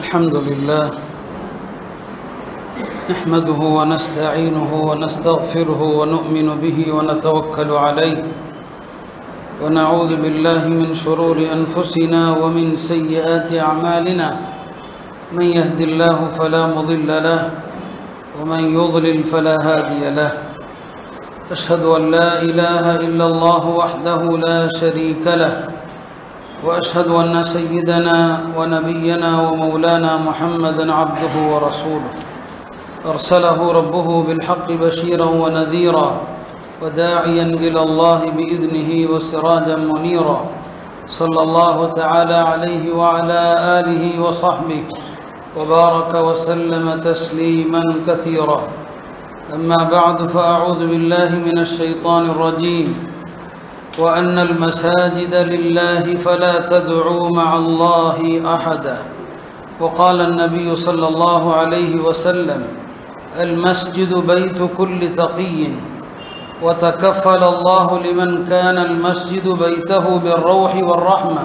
الحمد لله نحمده ونستعينه ونستغفره ونؤمن به ونتوكل عليه ونعوذ بالله من شرور أنفسنا ومن سيئات أعمالنا من يهد الله فلا مضل له ومن يضلل فلا هادي له أشهد أن لا إله إلا الله وحده لا شريك له وأشهد أن سيدنا ونبينا ومولانا محمدا عبده ورسوله أرسله ربه بالحق بشيرا ونذيرا وداعيا إلى الله بإذنه وسراجا منيرا صلى الله تعالى عليه وعلى آله وصحبه وبارك وسلم تسليما كثيرا أما بعد فأعوذ بالله من الشيطان الرجيم وأن المساجد لله فلا تدعوا مع الله أحدا وقال النبي صلى الله عليه وسلم المسجد بيت كل تقي وتكفل الله لمن كان المسجد بيته بالروح والرحمة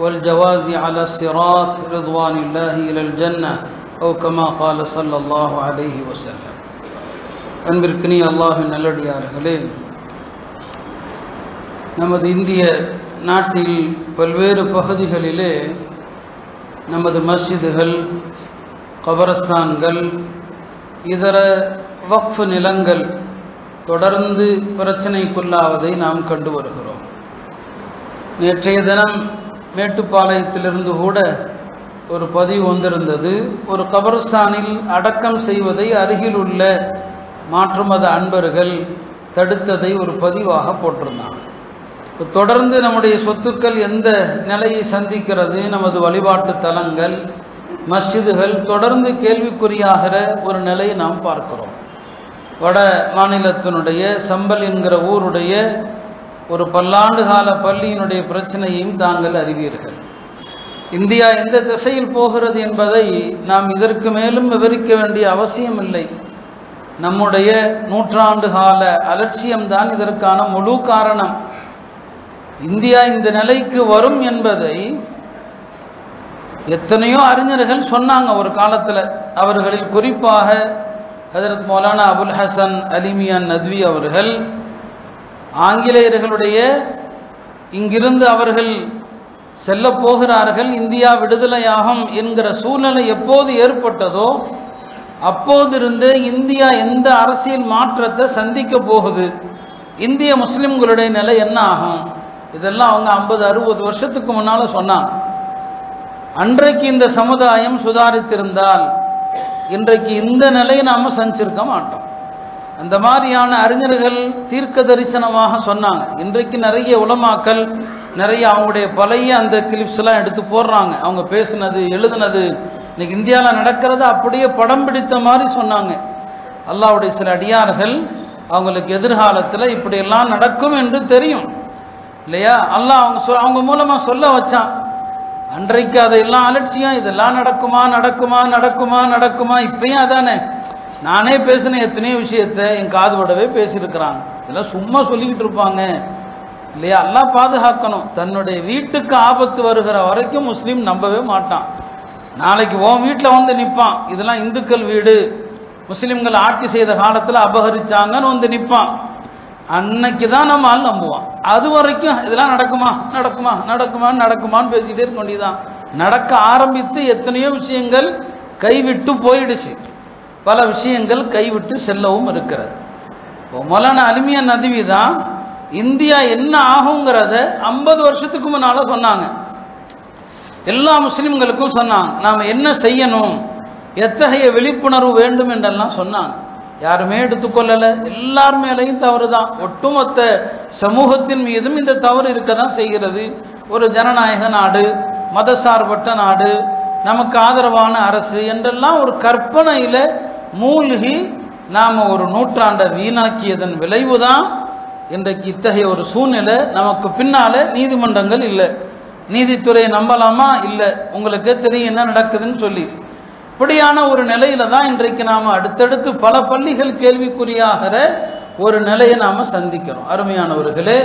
والجواز على الصراط رضوان الله إلى الجنة أو كما قال صلى الله عليه وسلم அன்பிற்கினிய அல்லாஹ்வின் நல்லடியார்களே, நமது இந்திய நாட்டில் பல்வேறு பகுதிகளிலே நமது மஸ்ஜிதுகள், கபரஸ்தான்கள், இதர வக்ஃப் நிலங்கள் தொடர்ந்து பிரச்சனைக்குள்ளாவதை நாம் கண்டு வருகிறோம். நேற்றைய தினம் மேட்டுப்பாளையத்திலிருந்து கூட ஒரு பதிவு வந்திருந்தது. ஒரு கபரஸ்தானில் அடக்கம் செய்வதை அருகில் உள்ள மாற்று மத அன்பர்கள் தடுத்ததை ஒரு பதிவாக போட்டிருந்தாங்க. தொடர்ந்து நம்முடைய சொத்துக்கள் எந்த நிலையை சந்திக்கிறது, நமது வழிபாட்டு தலங்கள், மஸ்ஜிதுகள் தொடர்ந்து கேள்விக்குறியாகிற ஒரு நிலையை நாம் பார்க்கிறோம். வட மாநிலத்தினுடைய சம்பல் என்கிற ஊருடைய ஒரு பல்லாண்டு கால பள்ளியினுடைய பிரச்சனையையும் தாங்கள் அறிவீர்கள். இந்தியா எந்த திசையில் போகிறது என்பதை நாம் இதற்கு மேலும் விவரிக்க வேண்டிய அவசியம் இல்லை. நம்முடைய நூற்றாண்டு கால அலட்சியம்தான் இதற்கான முழு காரணம். இந்தியா இந்த நிலைக்கு வரும் என்பதை எத்தனையோ அறிஞர்கள் சொன்னாங்க ஒரு காலத்தில். அவர்களில் குறிப்பாக ஹஜ்ரத் மௌலானா அபுல் ஹசன் அலி மியான் நத்வி அவர்கள் ஆங்கிலேயர்களுடைய இங்கிருந்து அவர்கள் செல்ல போகிறார்கள், இந்தியா விடுதலையாகும் என்கிற சூழ்நிலை எப்போது ஏற்பட்டதோ அப்போதிருந்து இந்தியா எந்த அரசியல் மாற்றத்தை சந்திக்க போகுது, இந்திய முஸ்லிம்களுடைய நிலை என்ன ஆகும், இதெல்லாம் அவங்க 50-60 வருஷத்துக்கு முன்னால சொன்னாங்க. அன்றைக்கு இந்த சமுதாயம் சுதாரித்திருந்தால் இன்றைக்கு இந்த நிலையை நாம சந்திச்சிருக்க மாட்டோம். அந்த மாதிரியான அறிஞர்கள் தீர்க்க தரிசனமாக சொன்னாங்க. இன்றைக்கு நிறைய உலமாக்கள் நிறைய அவங்களுடைய பழைய அந்த கிளிப்ஸ் எல்லாம் எடுத்து போடுறாங்க. அவங்க பேசினது எழுதுனது இன்னைக்கு இந்தியாவில் நடக்கிறத அப்படியே படம் பிடித்த மாதிரி சொன்னாங்க. அல்லாஹ்வுடைய சில அடியார்கள் அவங்களுக்கு எதிர்காலத்தில் இப்படியெல்லாம் நடக்கும் என்று தெரியும் இல்லையா. அல்லாஹ் அவங்க மூலமா சொல்ல வச்சான். அன்றைக்கு அதையெல்லாம் அலட்சியம், இதெல்லாம் நடக்குமா நடக்குமா நடக்குமா நடக்குமா. இப்பயும் அதானே, நானே பேசின எத்தனையோ விஷயத்தை என் காது படவே பேசியிருக்கிறாங்க. இதெல்லாம் சும்மா சொல்லிக்கிட்டு இருப்பாங்க இல்லையா. அல்லாஹ் பாதுகாக்கணும். தன்னுடைய வீட்டுக்கு ஆபத்து வருகிற வரைக்கும் முஸ்லீம் நம்பவே மாட்டான். நாளைக்கு உன் வீட்டில் வந்து நிற்பான், இதெல்லாம் இந்துக்கள் வீடு, முஸ்லிம்கள் ஆட்சி செய்த காலத்தில் அபகரிச்சாங்கன்னு வந்து நிற்பான். அன்னைக்கு தான் நம்ம ஆள் நம்புவான். அது வரைக்கும் இதெல்லாம் நடக்குமா நடக்குமா நடக்குமான்னு நடக்குமான்னு பேசிக்கிட்டே இருக்க வேண்டியதான். நடக்க ஆரம்பித்து எத்தனையோ விஷயங்கள் கைவிட்டு போயிடுச்சு, பல விஷயங்கள் கைவிட்டு செல்லவும் இருக்கிறது. மௌலானா அலி மியான் நத்வி தான் இந்தியா என்ன ஆகுங்கிறத 50 வருஷத்துக்கு முன்னால சொன்னாங்க. எல்லா முஸ்லிம்களுக்கும் சொன்னாங்க நாம் என்ன செய்யணும், எத்தகைய விழிப்புணர்வு வேண்டும் என்றெல்லாம் சொன்னாங்க. யாருமே எடுத்துக்கொள்ளல, எல்லார் மேலையும் தவறு தான். ஒட்டுமொத்த சமூகத்தின் மீதும் இந்த தவறு இருக்க தான் செய்கிறது. ஒரு ஜனநாயக நாடு, மதசார்பற்ற நாடு, நமக்கு ஆதரவான அரசு என்றெல்லாம் ஒரு கற்பனையில மூழ்கி நாம் ஒரு நூற்றாண்டை வீணாக்கியதன் விளைவுதான் இன்றைக்கு இத்தகைய ஒரு சூழ்நிலை. நமக்கு பின்னால நீதிமன்றங்கள் இல்லை, நீதித்துறையை நம்பலாமா இல்லை, உங்களுக்கே தெரியும் என்ன நடக்குதுன்னு சொல்லி. இப்படியான ஒரு நிலையில தான் இன்றைக்கு நாம் அடுத்தடுத்து பல பள்ளிகள் கேள்விக்குறியாகிற ஒரு நிலையை நாம் சந்திக்கிறோம். அருமையானவர்களே,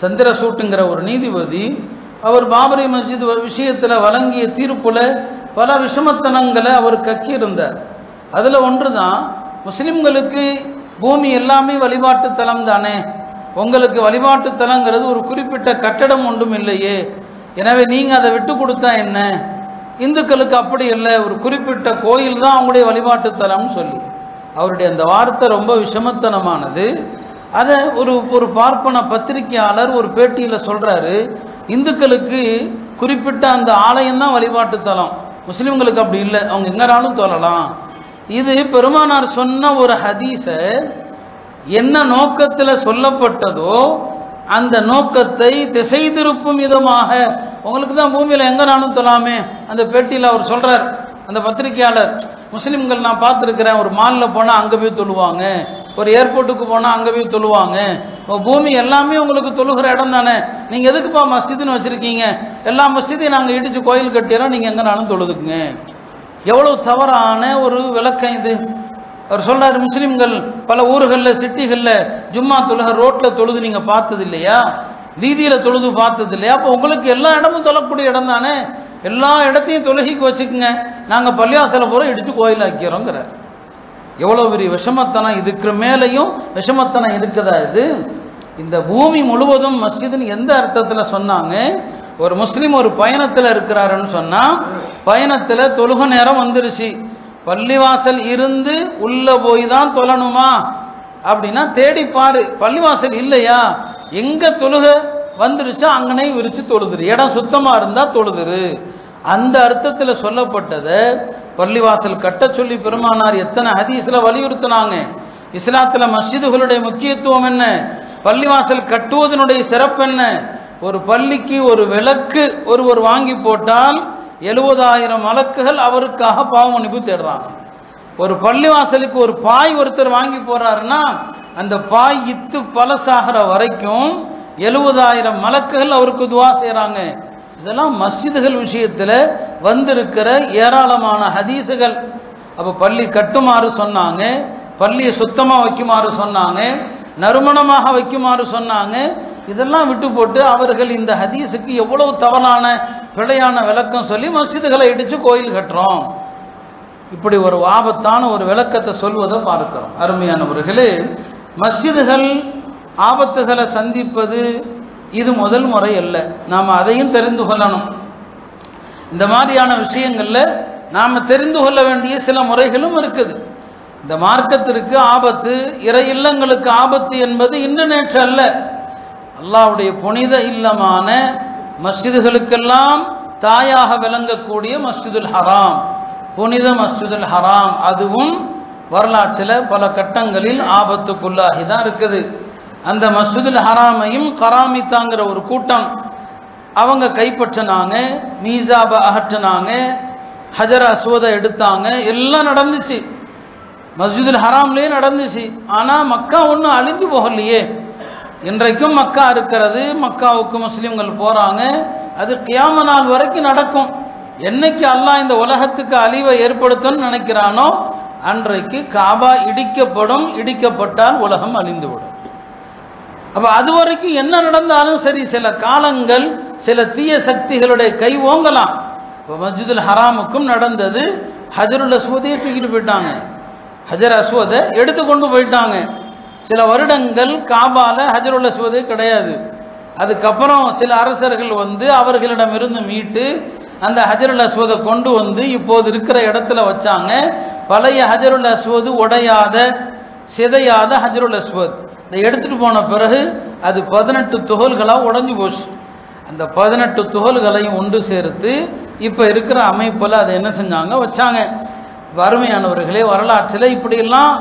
சந்திரசூட்டுங்கிற ஒரு நீதிபதி அவர் பாபரி மஸ்ஜித் விஷயத்தில் வழங்கிய தீர்ப்புல பல விஷமத்தனங்களை அவர் கக்கி இருந்தார். அதில் ஒன்று தான், முஸ்லிம்களுக்கு பூமி எல்லாமே வழிபாட்டு தலம் தானே, உங்களுக்கு வழிபாட்டு தலங்கிறது ஒரு குறிப்பிட்ட கட்டடம் ஒன்றும் இல்லையே, எனவே நீங்கள் அதை விட்டு கொடுத்தா என்ன, இந்துக்களுக்கு அப்படி இல்லை, ஒரு குறிப்பிட்ட கோயில் தான் அவங்களுடைய வழிபாட்டு தலம்னு சொல்லி அவருடைய அந்த வார்த்தை ரொம்ப விஷமத்தனமானது. அதை ஒரு பார்ப்பன பத்திரிகையாளர் ஒரு பேட்டியில் சொல்கிறாரு, இந்துக்களுக்கு குறிப்பிட்ட அந்த ஆலயம் தான் வழிபாட்டு தலம், முஸ்லிம்களுக்கு அப்படி இல்லை, அவங்க எங்கனாலும் தொழலாம். இது பெருமானார் சொன்ன ஒரு ஹதீஸை என்ன நோக்கத்தில் சொல்லப்பட்டதோ அந்த நோக்கத்தை திசை திருப்பும் விதமாக, உங்களுக்கு தான் பூமியில் எங்கனாலும் தொழாமே, அந்த பேட்டியில் அவர் சொல்கிறார் அந்த பத்திரிகையாளர். முஸ்லீம்கள் நான் பார்த்துருக்கிறேன், ஒரு மாலில் போனால் அங்கே போய் தொழுவாங்க, ஒரு ஏர்போர்ட்டுக்கு போனால் அங்கே போய் தொழுவாங்க, பூமி எல்லாமே உங்களுக்கு தொழுகிற இடம் தானே, நீங்கள் எதுக்குப்பா மஸ்ஜிதுன்னு வச்சுருக்கீங்க, எல்லா மஸ்ஜிதையும் நாங்கள் இடித்து கோயில் கட்டிடுறோம், நீங்கள் எங்கேனாலும் தொழுதுக்குங்க. எவ்வளோ தவறான ஒரு விளக்கம் இது. அவர் சொல்றாரு, முஸ்லிம்கள் பல ஊர்களில் சிட்டிகளில் ஜும்மா தொழுக ரோட்டில் தொழுது நீங்கள் பார்த்தது இல்லையா, வீதியில் தொழுது பார்த்தது இல்லையா, அப்போ உங்களுக்கு எல்லா இடமும் தொழக்கூடிய இடம் தானே, எல்லா இடத்தையும் தொழுகைக்கு வச்சுக்குங்க, நாங்கள் பள்ளிவாசலை பூரா இடித்து கோயில் ஆக்கிறோங்கிறார். எவ்வளோ பெரிய விஷமத்தனம், இதுக்கு மேலேயும் விஷமத்தனம் இருக்குதா இது? இந்த பூமி முழுவதும் மஸ்ஜிதுன்னு எந்த அர்த்தத்தில் சொன்னாங்க? ஒரு முஸ்லீம் ஒரு பயணத்தில் இருக்கிறாருன்னு சொன்னால், பயணத்தில் தொழுக நேரம் வந்துருச்சு, பள்ளிவாசல் இருந்து உள்ள போய் தான் தொழணுமா அப்படின்னா தேடி பாரு, பள்ளிவாசல் இல்லையா, எங்க தொழுக வந்துருச்சா அங்கனே விரிச்சு தொழுதுரு, இடம் சுத்தமா இருந்தா தொழுதுரு. அந்த அர்த்தத்தில் சொல்லப்பட்டதை பள்ளிவாசல் கட்ட சொல்லி பெருமானார் எத்தனை ஹதீஸ்ல வலியுறுத்தினாங்க. இஸ்லாத்துல மஸ்ஜிதுகளுடைய முக்கியத்துவம் என்ன, பள்ளிவாசல் கட்டுவதனுடைய சிறப்பு என்ன? ஒரு பள்ளிக்கு ஒரு விளக்கு ஒருவர் வாங்கி போட்டால் 70,000 மலக்குகள் அவருக்காக பாவ மன்னிப்பு தேடுறாங்க. ஒரு பள்ளிவாசலுக்கு ஒரு பாய் ஒருத்தர் வாங்கி போறாருன்னா அந்த பாய் இத்து பலசாகிற வரைக்கும் 70,000 மலக்குகள் அவருக்கு துவா செய்யறாங்க. இதெல்லாம் மஸ்ஜிதுகள் விஷயத்தில் வந்திருக்கிற ஏராளமான ஹதீஸுகள். அப்போ பள்ளி கட்டுமாறு சொன்னாங்க, பள்ளியை சுத்தமாக வைக்குமாறு சொன்னாங்க, நறுமணமாக வைக்குமாறு சொன்னாங்க. இதெல்லாம் விட்டு போட்டு அவர்கள் இந்த ஹதீஸுக்கு எவ்வளவு தவறான பிழையான விளக்கம் சொல்லி மஸ்ஜிதுகளை இடித்து கோயில் கட்டுறோம், இப்படி ஒரு ஆபத்தான ஒரு விளக்கத்தை சொல்வதை பார்க்கிறோம். அருமையானவர்களே, மஸ்ஜிதுகள் ஆபத்துகளை சந்திப்பது இது முதல் முறை அல்ல, நாம் அதையும் தெரிந்து கொள்ளணும். இந்த மாதிரியான விஷயங்களில் நாம் தெரிந்து கொள்ள வேண்டிய சில முறைகளும் இருக்குது. இந்த மார்க்கத்திற்கு ஆபத்து, இறை இல்லங்களுக்கு ஆபத்து என்பது இன்று நேற்று அல்ல. அல்லாஹ்வுடைய புனித இல்லமான மஸ்ஜிதுகளுக்கெல்லாம் தாயாக விளங்கக்கூடிய மஸ்ஜிதுல் ஹராம், புனித மஸ்ஜிதுல் ஹராம், அதுவும் வரலாற்றில் பல கட்டங்களில் ஆபத்துக்குள்ளாகி தான் இருக்குது. அந்த மஸ்ஜிதுல் ஹராமையும் கராமித்தாங்கிற ஒரு கூட்டம் அவங்க கைப்பற்றினாங்க, மீசாபை அகற்றினாங்க, ஹஜர் அஸ்வதை எடுத்தாங்க, எல்லாம் நடந்துச்சு, மஸ்ஜிதுல் ஹராம்லேயே நடந்துச்சு. ஆனால் மக்கா ஒன்றும் அழிஞ்சு போகலையே, இன்றைக்கும் மக்கா இருக்கிறது, மக்காவுக்கு முஸ்லீம்கள் போகிறாங்க, அது கியாம நாள் வரைக்கும் நடக்கும். என்னைக்கு அல்லாஹ் இந்த உலகத்துக்கு அழிவை ஏற்படுத்தணும்னு நினைக்கிறானோ அன்றைக்கு காபா இடிக்கப்படும், இடிக்கப்பட்டால் உலகம் அழிந்துவிடும். அப்போ அது வரைக்கும் என்ன நடந்தாலும் சரி, சில காலங்கள் சில தீய சக்திகளுடைய கை ஓங்கலாம். இப்போ மஸ்ஜிதுல் ஹராமுக்கும் நடந்தது, ஹஜருல் அஸ்வதையை தூக்கிட்டு போயிட்டாங்க, ஹஜர் அஸ்வதை எடுத்து கொண்டு போயிட்டாங்க. சில வருடங்கள் காபால ஹஜருல் அஸ்வதே கிடையாது. அதுக்கப்புறம் சில அரசர்கள் வந்து அவர்களிடமிருந்து மீட்டு அந்த ஹஜருல் அஸ்வதை கொண்டு வந்து இப்போது இருக்கிற இடத்துல வச்சாங்க. பழைய ஹஜருல் அஸ்வது உடையாத சிதையாத ஹஜருல் அஸ்வத் இதை எடுத்துட்டு போன பிறகு அது 18 துகள்களாக உடைஞ்சு போச்சு. அந்த 18 துகள்களையும் ஒன்று சேர்த்து இப்போ இருக்கிற அமைப்பில் அதை என்ன செஞ்சாங்க, வச்சாங்க. வறுமையானவர்களே, வரலாற்றில் இப்படியெல்லாம்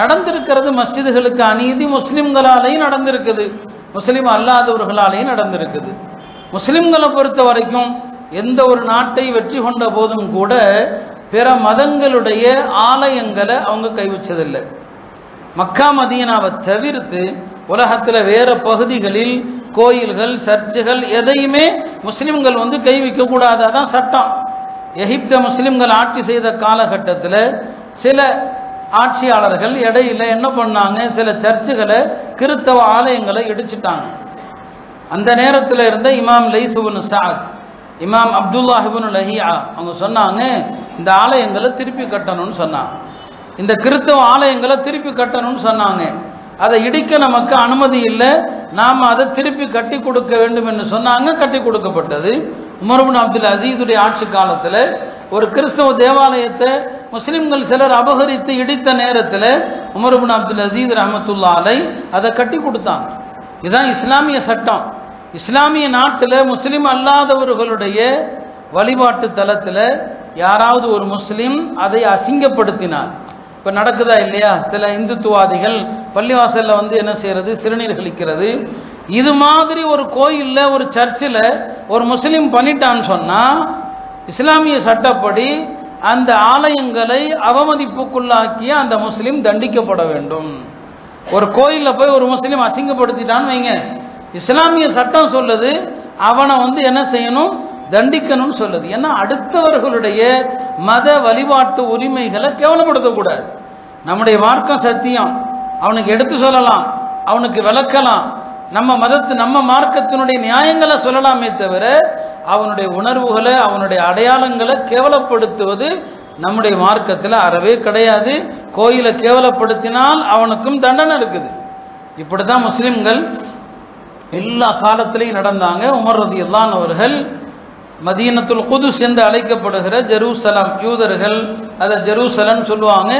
நடந்திருக்கிறது. மஸ்ஜிதுகளுக்கு அநீதி முஸ்லிம்களாலேயும் நடந்திருக்குது, முஸ்லீம் அல்லாதவர்களாலேயும் நடந்திருக்குது. முஸ்லிம்களை பொறுத்த வரைக்கும் எந்த ஒரு நாட்டை வெற்றி கொண்ட போதும் கூட பிற மதங்களுடைய ஆலயங்களை அவங்க கைவச்சதில்லை. மக்கா மதீனாவை தவிர்த்து உலகத்தில் வேற பகுதிகளில் கோயில்கள், சர்ச்சுகள் எதையுமே முஸ்லிம்கள் வந்து கை வைக்கக்கூடாது, அதான் சட்டம். எகிப்த முஸ்லிம்கள் ஆட்சி செய்த காலகட்டத்தில் சில ஆட்சியாளர்கள் இடையில என்ன பண்ணாங்க, சில சர்ச்சுகளை, கிறிஸ்தவ ஆலயங்களை இடிச்சிட்டாங்க. அந்த நேரத்தில் இருந்த இமாம் லைஸ் இப்னு சஅத் இமாம் அப்துல்லாஹ் இப்னு லஹியா அவங்க சொன்னாங்க, இந்த ஆலயங்களை திருப்பி கட்டணும்னு சொன்னாங்க, இந்த கிறிஸ்தவ ஆலயங்களை திருப்பி கட்டணும்னு சொன்னாங்க. அதை இடிக்க நமக்கு அனுமதி இல்லை, நாம் அதை திருப்பி கட்டி கொடுக்க வேண்டும் என்று சொன்னாங்க. கட்டி கொடுக்கப்பட்டது. உமர் இப்னு அப்துல் அசீதுடைய ஆட்சி காலத்தில் ஒரு கிறிஸ்தவ தேவாலயத்தை முஸ்லிம்கள் சிலர் அபகரித்து இடித்த நேரத்தில் உமர் இப்னு அப்துல் அசீஸ் ரஹ்மத்துல்லாஹி அலைஹி அதை கட்டி கொடுத்தாங்க. இதுதான் இஸ்லாமிய சட்டம். இஸ்லாமிய நாட்டில் முஸ்லிம் அல்லாதவர்களுடைய வழிபாட்டு தலத்தில் யாராவது ஒரு முஸ்லிம் அதை அசிங்கப்படுத்தினார், இப்போ நடக்குதா இல்லையா, சில இந்துத்துவாதிகள் பள்ளிவாசலில் வந்து என்ன செய்யறது, சிறுநீர் கழிக்கிறது. இது மாதிரி ஒரு கோயிலில் ஒரு சர்ச்சில் ஒரு முஸ்லீம் பண்ணிட்டான்னு சொன்னால் இஸ்லாமிய சட்டப்படி அந்த ஆலயங்களை அவமதிப்புக்குள்ளாக்கிய அந்த முஸ்லீம் தண்டிக்கப்பட வேண்டும். ஒரு கோயிலில் போய் ஒரு முஸ்லீம் அசிங்கப்படுத்திட்டான்னு வைங்க, இஸ்லாமிய சட்டம் சொல்லுது அவனை வந்து என்ன செய்யணும், தண்டிக்கணும்னு சொல்லுது. ஏன்னா அடுத்தவர்களுடைய மத வழிபாட்டு உரிமைகளை கேவலப்படுத்தக்கூடாது. நம்முடைய மார்க்கம் சத்தியம், அவனுக்கு எடுத்து சொல்லலாம், அவனுக்கு விளக்கலாம், நம்ம மார்க்கத்தினுடைய நியாயங்களை சொல்லலாமே தவிர அவனுடைய உணர்வுகளை அவனுடைய அடையாளங்களை கேவலப்படுத்துவது நம்முடைய மார்க்கத்தில் அறவே கிடையாது. கோயிலை கேவலப்படுத்தினால் அவனுக்கும் தண்டனை இருக்குது. இப்படிதான் முஸ்லிம்கள் எல்லா காலத்திலையும் நடந்தாங்க. உமர் ரலியல்லாஹு அன்ஹு அவர்கள் மதீனத்துல் குதுஸ் என்று அழைக்கப்படுகிற ஜெருசலம், யூதர்கள் அதை ஜெருசலம் சொல்லுவாங்க,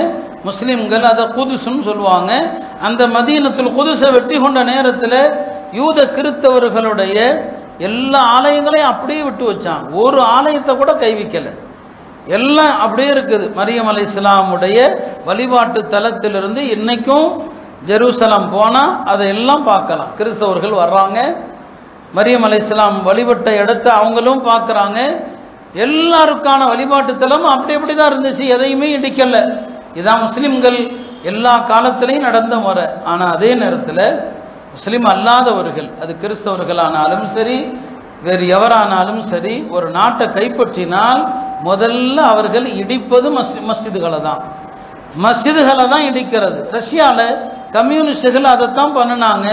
முஸ்லிம்கள் அதை குதுஸ்ன்னு சொல்லுவாங்க. அந்த மதீனத்துல் குதுஸை வெற்றி கொண்ட நேரத்தில் யூத கிறிஸ்தவர்களுடைய எல்லா ஆலயங்களையும் அப்படியே விட்டு வச்சாங்க. ஒரு ஆலயத்தை கூட கைவிக்கலை, எல்லாம் அப்படியே இருக்குது. மரியம் அலைஹிஸ்ஸலாமுடைய வழிபாட்டு தலத்திலிருந்து இன்னைக்கும் ஜெருசலம் போனால் அதையெல்லாம் பார்க்கலாம். கிறிஸ்தவர்கள் வர்றாங்க, மரியம் அலைஹிஸ்ஸலாம் வழிபட்ட இடத்தை அவங்களும் பார்க்குறாங்க. எல்லாருக்கான வழிபாட்டு தலமும் அப்படி தான் இருந்துச்சு, எதையுமே இடிக்கலை. இதான் முஸ்லிம்கள் எல்லா காலத்திலையும் நடந்த முறை. ஆனால் அதே நேரத்தில் முஸ்லீம் அல்லாதவர்கள், அது கிறிஸ்தவர்களானாலும் சரி வேறு எவரானாலும் சரி, ஒரு நாட்டை கைப்பற்றினால் முதல்ல அவர்கள் இடிப்பது மஸ்ஜிதுகளை தான் இடிக்கிறது. ரஷ்யாவில் கம்யூனிஸ்டுகள் அதைத்தான் பண்ணினாங்க.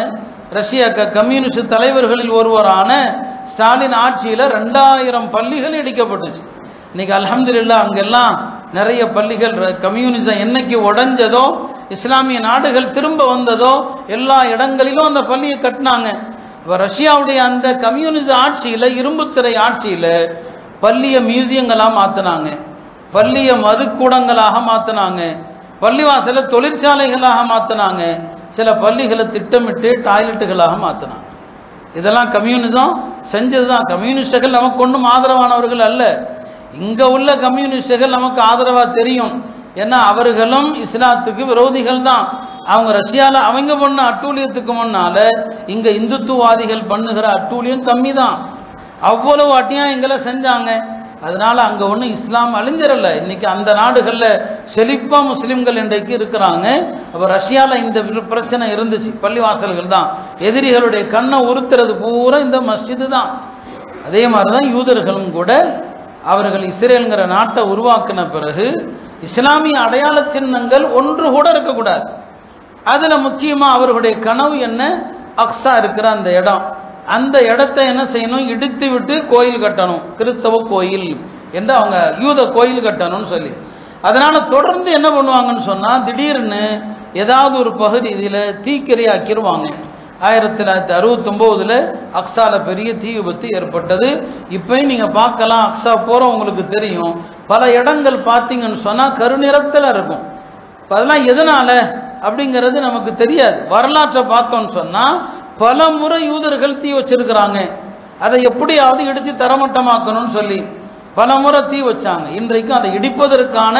ரஷ்யா கம்யூனிஸ்ட் தலைவர்களில் ஒருவரான ஸ்டாலின் ஆட்சியில் 2000 பள்ளிகள் இடிக்கப்பட்டுச்சு. இன்னைக்கு அல்ஹம்துலில்லாஹ் அங்கெல்லாம் நிறைய பள்ளிகள், கம்யூனிசம் என்னைக்கு உடைஞ்சதோ, இஸ்லாமிய நாடுகள் திரும்ப வந்ததோ எல்லா இடங்களிலும் அந்த பள்ளியை கட்டினாங்க. இப்போ ரஷ்யாவுடைய அந்த கம்யூனிச ஆட்சியில், இரும்புத்திரை ஆட்சியில் பள்ளியை மியூசியங்களாக மாற்றினாங்க, பள்ளியை மதுக்கூடங்களாக மாற்றினாங்க, பள்ளிவாசலை தொழிற்சாலைகளாக மாற்றினாங்க, சில பள்ளிகளை திட்டமிட்டு டாய்லெட்டுகளாக மாற்றினாங்க. இதெல்லாம் கம்யூனிசம் செஞ்சது தான். கம்யூனிஸ்டுகள் நமக்கு ஒன்றும் ஆதரவானவர்கள் அல்ல. இங்கே உள்ள கம்யூனிஸ்டுகள் நமக்கு ஆதரவாக தெரியும். ஏன்னா அவர்களும் இஸ்லாத்துக்கு விரோதிகள் தான். அவங்க ரஷ்யாவில் அவங்க பண்ண அட்டூழியத்துக்கு முன்னால இங்கே இந்துத்துவாதிகள் பண்ணுகிற அட்டூழியம் கம்மி தான். அவ்வளவு அட்டியாயங்களை செஞ்சாங்க. அதனால அங்கே ஒன்றும் இஸ்லாம் அழிஞ்சிடல. இன்னைக்கு அந்த நாடுகளில் செழிப்பாக முஸ்லீம்கள் இன்றைக்கு இருக்கிறாங்க. அப்போ ரஷ்யாவில் இந்த பிரச்சனை இருந்துச்சு, பள்ளிவாசல்கள் தான். எதிரிகளுடைய கண்ணை உறுத்துறது பூரா இந்த மஸ்ஜிது தான். அதே மாதிரி தான் யூதர்களும் கூட அவர்கள் இஸ்ரேலுங்கிற நாட்டை உருவாக்கின பிறகு இஸ்லாமிய அடையாள சின்னங்கள் ஒன்று கூட இருக்கக்கூடாது. அதில் முக்கியமாக அவர்களுடைய கனவு என்ன, அக்ஸா இருக்கிற அந்த இடம், அந்த இடத்தை என்ன செய்யணும், இடித்து விட்டு கோயில் கட்டணும், கிறிஸ்தவ கோயில் என்று அவங்க யூத கோயில் கட்டணும்னு சொல்லி. அதனால தொடர்ந்து என்ன பண்ணுவாங்கன்னு சொன்னால், திடீர்னு ஏதாவது ஒரு பகுதி இதில் தீக்கிரையாக்கிடுவாங்க. 1969 அக்ஸால பெரிய தீ விபத்து ஏற்பட்டது. இப்பயும் நீங்கள் பார்க்கலாம், அக்ஸா போகிற உங்களுக்கு தெரியும், பல இடங்கள் பார்த்தீங்கன்னு சொன்னால் கருநிறத்தில் இருக்கும். அதெல்லாம் எதனால அப்படிங்கிறது நமக்கு தெரியாது. வரலாற்றை பார்த்தோன்னு சொன்னால் பல முறை யூதர்கள் தீ வச்சிருக்கிறாங்க. அதை எப்படியாவது இடித்து தரமட்டமாக்கணும்னு சொல்லி பல முறை தீ வச்சாங்க. இன்றைக்கும் அதை இடிப்பதற்கான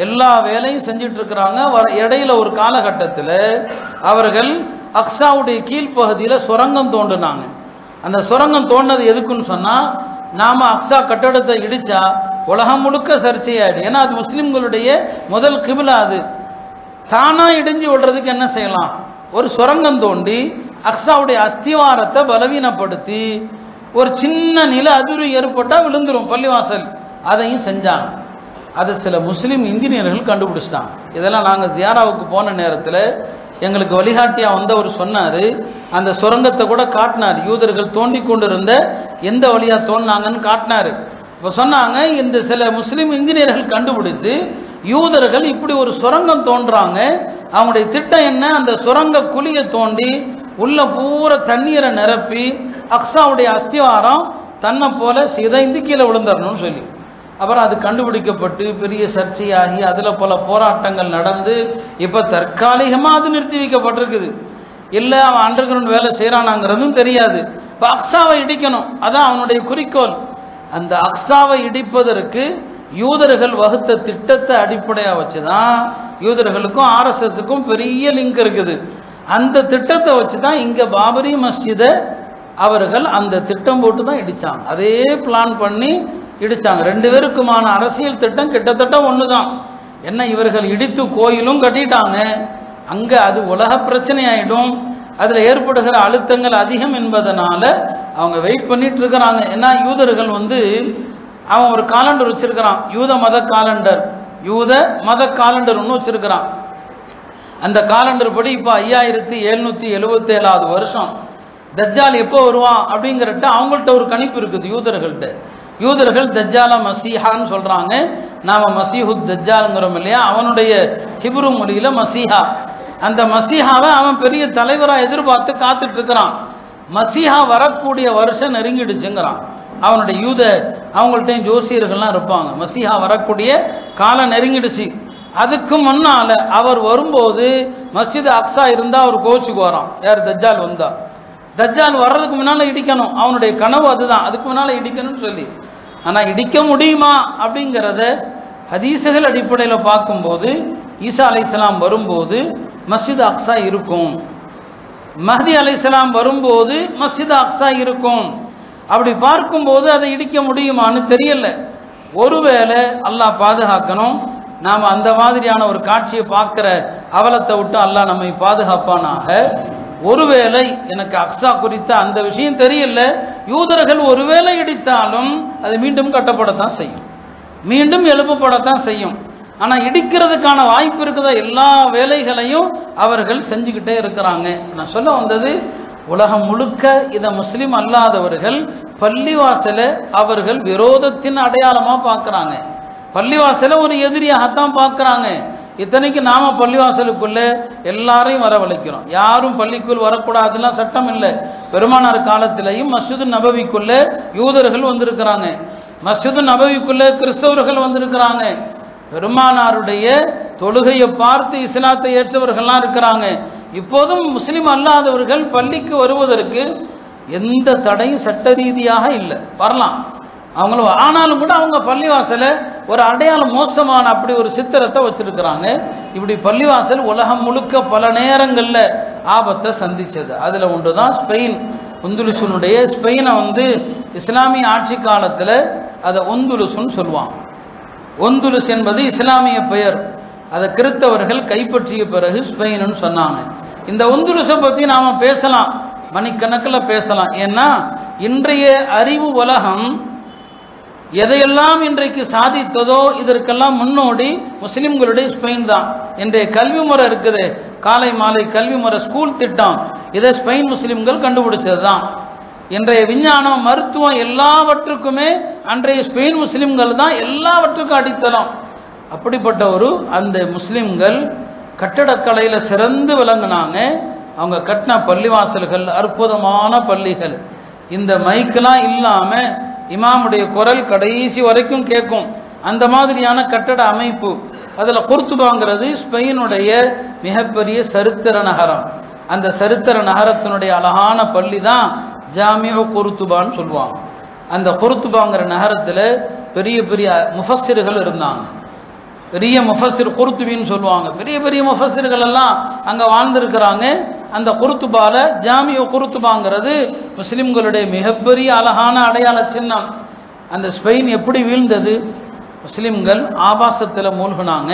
எல்லா வேலையும் செஞ்சிட்டு இருக்கிறாங்க. இடையில ஒரு காலகட்டத்தில் அவர்கள் அக்ஸாவுடைய கீழ்ப்பகுதியில் சுரங்கம் தோண்டினாங்க. அந்த சுரங்கம் தோண்டினது எதுக்குன்னு சொன்னால், நாம் அக்ஸா கட்டடத்தை இடித்தா உலகம் முழுக்க சர்ச்சையாயிடும். ஏன்னா அது முஸ்லீம்களுடைய முதல் கிபிலா. அது தானாக இடிஞ்சு விடுறதுக்கு என்ன செய்யலாம், ஒரு சுரங்கம் தோண்டி அக்ஸாவுடைய அஸ்திவாரத்தை பலவீனப்படுத்தி ஒரு சின்ன நில அதிர்வு ஏற்பட்டால் விழுந்துரும் பள்ளிவாசல். அதையும் செஞ்சாங்க. அதை சில முஸ்லீம் இன்ஜினியர்கள் கண்டுபிடிச்சிட்டாங்க. இதெல்லாம் நாங்கள் ஜியாராவுக்கு போன நேரத்தில் எங்களுக்கு வழிகாட்டியா வந்தவர் சொன்னாரு. அந்த சுரங்கத்தை கூட காட்டினார். யூதர்கள் தோண்டி கொண்டிருந்த எந்த வழியா தோண்டினாங்கன்னு காட்டினாரு. இப்போ சொன்னாங்க, இந்த சில முஸ்லீம் இன்ஜினியர்கள் கண்டுபிடித்து யூதர்கள் இப்படி ஒரு சுரங்கம் தோன்றாங்க, அவங்களுடைய திட்டம் என்ன, அந்த சுரங்க குழியை தோண்டி உள்ள பூரா தண்ணீரை நிரப்பி அக்ஸாவுடைய அஸ்திவாரம் தன்னை போல சிதைந்து கீழே விழுந்துடணும்னு சொல்லி, அப்புறம் அது கண்டுபிடிக்கப்பட்டு பெரிய சர்ச்சையாகி அதில் பல போராட்டங்கள் நடந்து இப்போ தற்காலிகமாக அது நிறுத்தி வைக்கப்பட்டிருக்குது. இல்லை அவன் அண்டர் கிரவுண்ட் வேலை செய்கிறானாங்கிறதும் தெரியாது. இப்போ அக்ஸாவை இடிக்கணும், அதான் அவனுடைய குறிக்கோள். அந்த அக்ஸாவை இடிப்பதற்கு யூதர்கள் வகுத்த திட்டத்தை அடிப்படையாக வச்சு தான் யூதர்களுக்கும் ஆர்எஸ்எஸ்க்கும் பெரிய லிங்க் இருக்குது. அந்த திட்டத்தை வச்சு தான் இங்கே பாபரி மஸ்ஜிதை அவர்கள் அந்த திட்டம் போட்டு தான் இடித்தாங்க. அதே பிளான் பண்ணி இடித்தாங்க. ரெண்டு பேருக்குமான அரசியல் திட்டம் கிட்டத்தட்ட ஒன்று தான். என்ன, இவர்கள் இடித்து கோயிலும் கட்டிட்டாங்க, அங்கே அது உலக பிரச்சனை ஆகிடும், அதில் ஏற்படுகிற அழுத்தங்கள் அதிகம் என்பதனால அவங்க வெயிட் பண்ணிட்டு இருக்கிறாங்க. ஏன்னா யூதர்கள் அவன் ஒரு காலண்டர் வச்சிருக்கிறான், யூத மத காலண்டர் ஒன்று வச்சிருக்கிறான். அந்த காலண்டர் படி இப்போ 5777வது வருஷம் தஜ்ஜால் எப்போ வருவான் அப்படிங்கிறட்ட அவங்கள்ட்ட ஒரு கணிப்பு இருக்குது யூதர்கள்ட்ட. யூதர்கள் தஜ்ஜால மசீஹான்னு சொல்றாங்க, நாம மசீஹுத் தஜ்ஜாலுங்கிறோம் இல்லையா, அவனுடைய ஹிப்ரு மொழியில மசீஹா. அந்த மசீஹாவை அவன் பெரிய தலைவராக எதிர்பார்த்து காத்துட்டு இருக்கிறான். மசீஹா வரக்கூடிய வருஷம் நெருங்கிடுச்சுங்கிறான். அவனுடைய அவங்கள்ட்டையும் ஜோசியர்கள்லாம் இருப்பாங்க, மசீஹா வரக்கூடிய காலம் நெருங்கிடுச்சு. அதுக்கு முன்னால அவர் வரும்போது மஸ்ஜித் அக்ஸா இருந்தா அவர் கோச்சுக்கு வரான். யார், தஜ்ஜால் வந்தா. தஜ்ஜால் வர்றதுக்கு முன்னால இடிக்கணும், அவனுடைய கனவு அதுதான், அதுக்கு முன்னால இடிக்கணும்னு சொல்லி. ஆனா இடிக்க முடியுமா அப்படிங்கிறத ஹதீசுகள் அடிப்படையில் பார்க்கும்போது ஈசா அலைஹிஸ்ஸலாம் வரும்போது மஸ்ஜித் அக்ஸா இருக்கும், மஹ்தி அலைஹிஸ்ஸலாம் வரும்போது மஸ்ஜித் அக்ஸா இருக்கும். அப்படி பார்க்கும்போது அதை இடிக்க முடியுமான்னு தெரியல. ஒருவேளை அல்லாஹ் பாதுகாக்கணும், நாம் அந்த மாதிரியான ஒரு காட்சியை பார்க்கிற அவலத்தை விட்டு அல்லாஹ் நம்மை பாதுகாப்பானாக. ஒருவேளை எனக்கு அக்ஸா குறித்த அந்த விஷயம் தெரியல, யூதர்கள் ஒருவேளை இடித்தாலும் அது மீண்டும் கட்டப்படத்தான் செய்யும், மீண்டும் எழுப்பப்படத்தான் செய்யும். ஆனா இடிக்கிறதுக்கான வாய்ப்பு இருக்குதா, எல்லா வேலைகளையும் அவர்கள் செஞ்சுக்கிட்டே இருக்கிறாங்க. நான் சொல்ல வந்தது, உலகம் முழுக்க இதை முஸ்லிம் அல்லாதவர்கள் பள்ளிவாசல அவர்கள் விரோதத்தின் அடையாளமா பார்க்கறாங்க, பள்ளிவாசல ஒரு எதிரியாகத்தான் பார்க்கறாங்க. இத்தனைக்கு நாம பள்ளிவாசலுக்குள்ள எல்லாரையும் வரவழைக்கிறோம், யாரும் பள்ளிக்குள் வரக்கூடாதுலாம் சட்டம் இல்லை. பெருமானார் காலத்திலையும் மஸ்ஜிது நபவிக்குள்ள யூதர்கள் வந்திருக்கிறாங்க, மஸ்ஜிது நபவிக்குள்ள கிறிஸ்தவர்கள் வந்திருக்கிறாங்க. பெருமானாருடைய தொழுகையை பார்த்து இஸ்லாத்தை ஏற்றவர்கள்லாம் இருக்கிறாங்க. இப்போதும் முஸ்லிம் அல்லாதவர்கள் பள்ளிக்கு வருவதற்கு எந்த தடையும் சட்ட ரீதியாக இல்லை, வரலாம் அவங்களும். ஆனாலும் கூட அவங்க பள்ளிவாசல ஒரு அடையாளம் மோசமான அப்படி ஒரு சித்திரத்தை வச்சிருக்கிறாங்க. இப்படி பள்ளிவாசல் உலகம் முழுக்க பல நேரங்களில் ஆபத்தை சந்திச்சது. அதில் ஒன்றுதான் ஸ்பெயின், உந்துலுசுனுடைய ஸ்பெயினை இஸ்லாமிய ஆட்சி காலத்தில் அதை உந்துலுசுன்னு சொல்லுவாங்க. ஒந்துலுஸ் என்பது இஸ்லாமிய பெயர், அதை கிறிஸ்தவர்கள் கைப்பற்றிய பிறகு ஸ்பெயின்னு சொன்னாங்க. இந்த ஒந்துலுஸை பற்றி நாம் பேசலாம், மணிக்கணக்கில் பேசலாம். ஏன்னா இன்றைய அறிவு உலகம் எதையெல்லாம் இன்றைக்கு சாதித்ததோ இதற்கெல்லாம் முன்னோடி முஸ்லிம்களுடைய ஸ்பெயின் தான். இன்றைய கல்வி முறை இருக்குது, காலை மாலை கல்வி முறை, ஸ்கூல் திட்டம், இதை ஸ்பெயின் முஸ்லிம்கள் கண்டுபிடிச்சது தான். இன்றைய விஞ்ஞானம், மருத்துவம் எல்லாவற்றுக்குமே அன்றைய ஸ்பெயின் முஸ்லிம்கள் தான் எல்லாவற்றுக்கும் அடித்தளம். அப்படிப்பட்ட அந்த முஸ்லிம்கள் கட்டடக்கலையில் சிறந்து விளங்கினாங்க. அவங்க கட்டின பள்ளிவாசல்கள் அற்புதமான பள்ளிகள். இந்த மைக்கெல்லாம் இல்லாமல் இமாமுடைய குரல் கடைசி வரைக்கும் கேட்கும், அந்த மாதிரியான கட்டட அமைப்பு. அதில் குர்துபாங்கிறது ஸ்பெயினுடைய மிகப்பெரிய சரித்திர நகரம். அந்த சரித்திர நகரத்தினுடைய அழகான பள்ளி தான் ஜாமியோ குர்துபான்னு சொல்லுவாங்க. அந்த குர்துபாங்கிற நகரத்தில் பெரிய பெரிய முஃபஸ்ஸிர்கள் இருந்தாங்க, பெரிய முஃபஸ்ஸிர் குர்துபின்னு சொல்லுவாங்க. பெரிய பெரிய முஃபஸ்ஸிர்கள் எல்லாம் அங்கே வாழ்ந்திருக்கிறாங்க. அந்த குர்துபால ஜாமியோ குர்துபாங்கிறது முஸ்லிம்களுடைய மிகப்பெரிய அழகான அடையாள சின்னம். அந்த ஸ்பெயின் எப்படி வீழ்ந்தது, முஸ்லிம்கள் ஆபாசத்தில் மூழ்கினாங்க.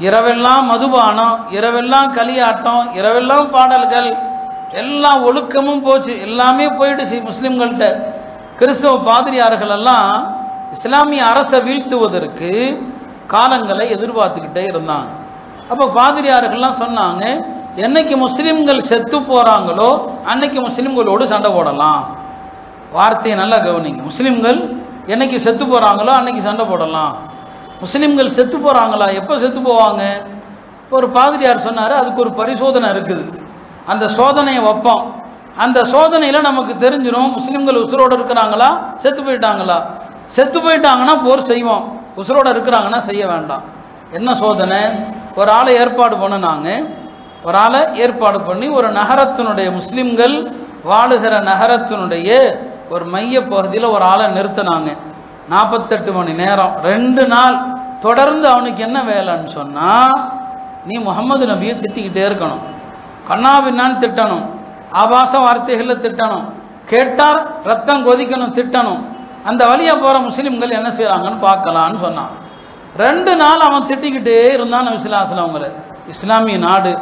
இரவெல்லாம் மதுபானம், இரவெல்லாம் களியாட்டம், இரவெல்லாம் பாடல்கள், எல்லா ஒழுக்கமும் போச்சு, எல்லாமே போயிடுச்சு முஸ்லிம்கள்கிட்ட. கிறிஸ்தவ பாதிரியார்கள் எல்லாம் இஸ்லாமிய அரசை வீழ்த்துவதற்கு காலங்களை எதிர்பார்த்துக்கிட்டே இருந்தாங்க. அப்போ பாதிரியார்கள்லாம் சொன்னாங்க, என்னைக்கு முஸ்லிம்கள் செத்து போறாங்களோ அன்னைக்கு முஸ்லிம்களோடு சண்டை போடலாம். வார்த்தையை நல்லா கவனிங்க. முஸ்லிம்கள் என்னைக்கு செத்து போறாங்களோ அன்னைக்கு சண்டை போடலாம். முஸ்லிம்கள் செத்து போறாங்களா? எப்போ செத்து போவாங்க? ஒரு பாதிரியார் சொன்னாரு, அதுக்கு ஒரு பரிசோதனை இருக்குது. அந்த சோதனையை வைப்போம். அந்த சோதனையில நமக்கு தெரிஞ்சிடும் முஸ்லிம்கள் உசுரோடு இருக்கிறாங்களா செத்து போயிட்டாங்களா. செத்து போயிட்டாங்கன்னா போர் செய்வோம், உசுரோடு இருக்கிறாங்கன்னா செய்ய வேண்டாம். என்ன சோதனை? ஒரு ஆளை ஏற்பாடு பண்ணினாங்க. ஒரு ஆளை ஏற்பாடு பண்ணி ஒரு நகரத்தினுடைய முஸ்லிம்கள் வாழுகிற நகரத்தினுடைய ஒரு மைய பகுதியில் ஒரு ஆளை நிறுத்தினாங்க. 48 மணி நேரம் 2 நாள் தொடர்ந்து அவனுக்கு என்ன வேலைன்னு சொன்னா, நீ முகமது நபியை திட்டிக்கிட்டே இருக்கணும், கண்ணாபின்னான்னு திட்டணும், ஆபாச வார்த்தைகளில் திட்டணும், கேட்டால் ரத்தம் கொதிக்கணும், திட்டணும். அந்த வழியா போற முஸ்லிம்கள் என்ன செய்யறாங்கன்னு பார்க்கலான்னு சொன்னான். 2 நாள் அவன் திட்டிக்கிட்டே இருந்தான். இஸ்லாத்துல அவங்கள இஸ்லாமிய நாடு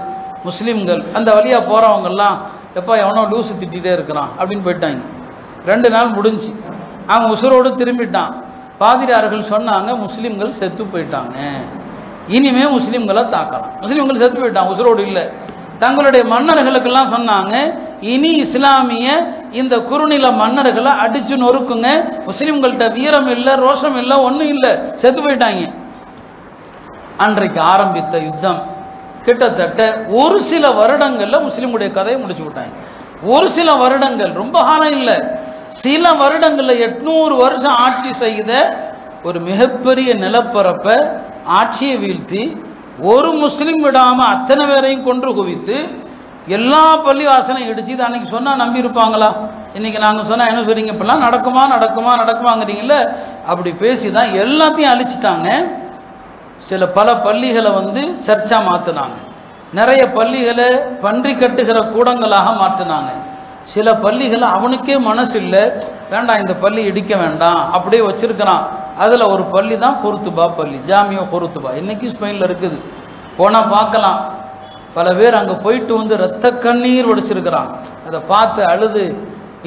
முஸ்லிம்கள் அந்த வழியா போறவங்கெல்லாம் எப்போ எவனோ லூசு திட்டிகிட்டே இருக்கிறான் அப்படின்னு போயிட்டாங்க. 2 நாள் முடிஞ்சு அவன் உசுரோடு திரும்பிட்டான். பாதிரியார்கள் சொன்னாங்க, முஸ்லிம்கள் செத்து போயிட்டாங்க, இனிமே முஸ்லிம்களை தாக்கலாம். முஸ்லிம்கள் செத்து போயிட்டான், உசுரோடு இல்லை. தங்களுடைய மன்னர்களுக்கெல்லாம் சொன்னாங்க, இனி இஸ்லாமிய இந்த குறுநில மன்னர்களை அடிச்சு நொறுக்குங்க, முஸ்லிம்கள்ட்ட வீரம் இல்லை, ரோஷம் இல்லை, ஒன்றும் இல்லை, செத்து போயிட்டாங்க. அன்றைக்கு ஆரம்பித்த யுத்தம் கிட்டத்தட்ட ஒரு சில வருடங்கள்ல முஸ்லிம்களுடைய கதையை முடிச்சு விட்டாங்க. ஒரு சில வருடங்கள், ரொம்ப காலம் இல்லை, சில வருடங்கள்ல 800 வருஷம் ஆட்சி செய்த ஒரு மிகப்பெரிய நிலப்பரப்ப ஆட்சியை வீழ்த்தி ஒரு முஸ்லிம் விடாம அத்தனை பேரையும் கொன்று குவித்து எல்லா பள்ளிவாசலையும் இடிச்சு. இது அன்னைக்கு சொன்னா நம்பி இருப்பாங்களா? இன்னைக்கு நாங்க சொன்னா என்ன சொல்றீங்க, இப்பெல்லாம் நடக்குமா நடக்குமா நடக்குமாங்கிறீங்கல்ல, அப்படி பேசிதான் எல்லாத்தையும் அழிச்சிட்டாங்க. பல பள்ளிகளை சர்ச்சா மாத்தினாங்க, நிறைய பள்ளிகளை பன்றி கட்டுகிற கூடங்களாக மாற்றினாங்க. சில பள்ளிகளை அவனுக்கே மனசு இல்லை, வேண்டாம் இந்த பள்ளி இடிக்க வேண்டாம், அப்படியே வச்சிருக்கிறான். அதுல ஒரு பள்ளி தான் குருத்துபா பள்ளி, ஜாமியோ குருத்துபா, இன்னைக்கு ஸ்பெயின்ல இருக்குது. போனா பார்க்கலாம். பல பேர் அங்க போயிட்டு ரத்த கண்ணீர் வடிச்சிருக்கிறான். அதை பார்த்து அழுது,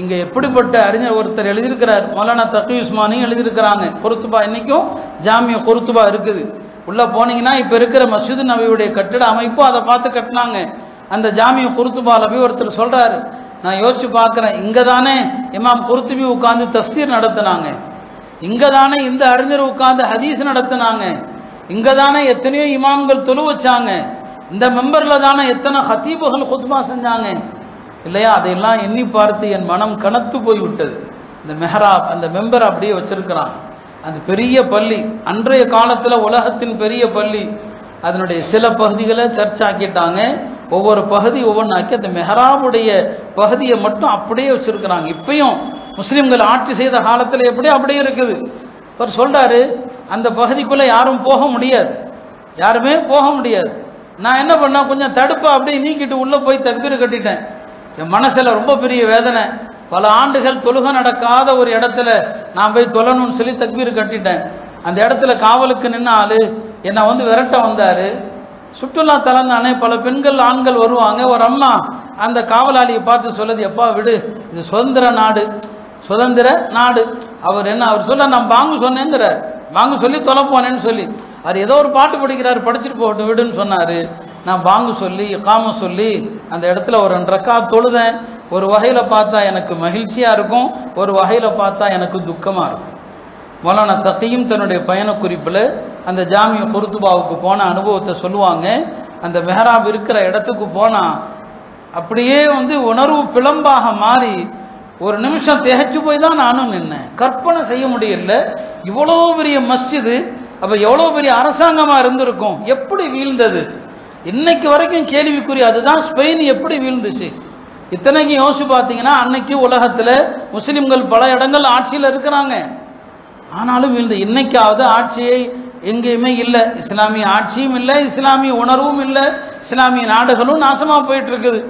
இங்க எப்படிப்பட்ட அறிஞர் ஒருத்தர் எழுதியிருக்கிறார், மௌலானா தகி உஸ்மானியும் எழுதியிருக்கிறாங்க. குருத்துபா இன்னைக்கும் ஜாமியோ குருத்துபா இருக்குது. உள்ள போனீங்கன்னா இப்ப இருக்கிற மஸ்ஜித் நபியுடைய கட்டிட அமைப்பு அதை பார்த்து கட்டினாங்க. அந்த ஜாமியோ குருத்துபால போய் ஒருத்தர் சொல்றாரு, நான் யோசிச்சு பார்க்கிறேன், இங்க தானே இமாம் குருத்துபி உட்கார்ந்து தஃசீர் நடத்தினாங்க, இங்க தானே இந்த அறிஞர் உட்கார்ந்து ஹதீஸ் நடத்தினாங்க, இங்க தானே எத்தனையோ இமாம்கள் தொழு வச்சாங்க, இந்த மெம்பர்ல தானே எத்தனை ஹதீபுகள் குத்பா செஞ்சாங்க இல்லையா? அதையெல்லாம் எண்ணி பார்த்து என் மனம் கனத்து போய் விட்டது. இந்த மெஹராப், அந்த மெம்பர் அப்படியே வச்சிருக்கிறான். அந்த பெரிய பள்ளி, அன்றைய காலத்துல உலகத்தின் பெரிய பள்ளி, அதனுடைய சில பகுதிகளை சர்ச்சாக்கிட்டாங்க. ஒவ்வொரு பகுதி ஒவ்வொன்றாக்கி அந்த மெஹராபுடைய பகுதியை மட்டும் அப்படியே வச்சிருக்கிறாங்க. இப்பயும் முஸ்லிம்கள் ஆட்சி செய்த காலத்தில் எப்படி அப்படியே இருக்குது. அவர் சொல்றாரு, அந்த பகுதிக்குள்ள யாரும் போக முடியாது, யாருமே போக முடியாது. நான் என்ன பண்ண, கொஞ்சம் தடுப்பா அப்படியே நீக்கிட்டு உள்ள போய் தக்பீர் கட்டிட்டேன். என் மனசுல ரொம்ப பெரிய வேதனை. பல ஆண்டுகள் தொழுகை நடக்காத ஒரு இடத்துல நான் போய் தொழணும்னு சொல்லி தக்பீர் கட்டிட்டேன். அந்த இடத்துல காவலுக்கு நின்ன ஆளு என்னை விரட்ட வந்தாரு. சுற்றுலா தலம் தானே, பல பெண்கள் ஆண்கள் வருவாங்க. ஒரு அம்மா அந்த காவலாளியை பார்த்து சொல்லுது, எப்பா விடு, இது சுதந்திர நாடு, சுதந்திர நாடு. அவர் சொல்ல, நான் பாங்கு சொன்னேங்கிறார், பாங்கு சொல்லி தொலை போனேன்னு சொல்லி. அவர் ஏதோ ஒரு பாட்டு படிக்கிறார், படிச்சுட்டு போகட்டும் விடுன்னு சொன்னாரு. நான் பாங்கு சொல்லி இகாம சொல்லி அந்த இடத்துல ஒரு 2 ரக்காத் தொழுதேன். ஒரு வகையில பார்த்தா எனக்கு மகிழ்ச்சியா இருக்கும், ஒரு வகையில பார்த்தா எனக்கு துக்கமா இருக்கும். மௌலானா தகியும் தன்னுடைய பயண குறிப்பில் அந்த ஜாமியோ குருத்துபாவுக்கு போன அனுபவத்தை சொல்லுவாங்க. அந்த மெஹராப் இருக்கிற இடத்துக்கு போனா அப்படியே உணர்வு பிளம்பாக மாறி ஒரு நிமிஷம் திகைச்சு போய் தான் நானும் நின்னேன். கற்பனை செய்ய முடியல, இவ்வளோ பெரிய மஸ்ஜிது, அப்ப எவ்வளோ பெரிய அரசாங்கமா இருந்திருக்கும், எப்படி வீழ்ந்தது இன்னைக்கு வரைக்கும் கேள்விக்குறி. அதுதான் ஸ்பெயின் எப்படி வீழ்ந்துச்சு. இத்தனைக்கு யோசிச்சு பார்த்தீங்கன்னா, அன்னைக்கு உலகத்துல முஸ்லிம்கள் பல இடங்கள் ஆட்சியில் இருக்கிறாங்க, ஆனாலும் வீழ்ந்து. இன்னைக்காவது ஆட்சியை எங்கேயுமே இல்லை, இஸ்லாமிய ஆட்சியும் இல்லை, இஸ்லாமிய உணர்வும் இல்லை, இஸ்லாமிய நாடுகளும் நாசமா போயிட்டு இருக்குது.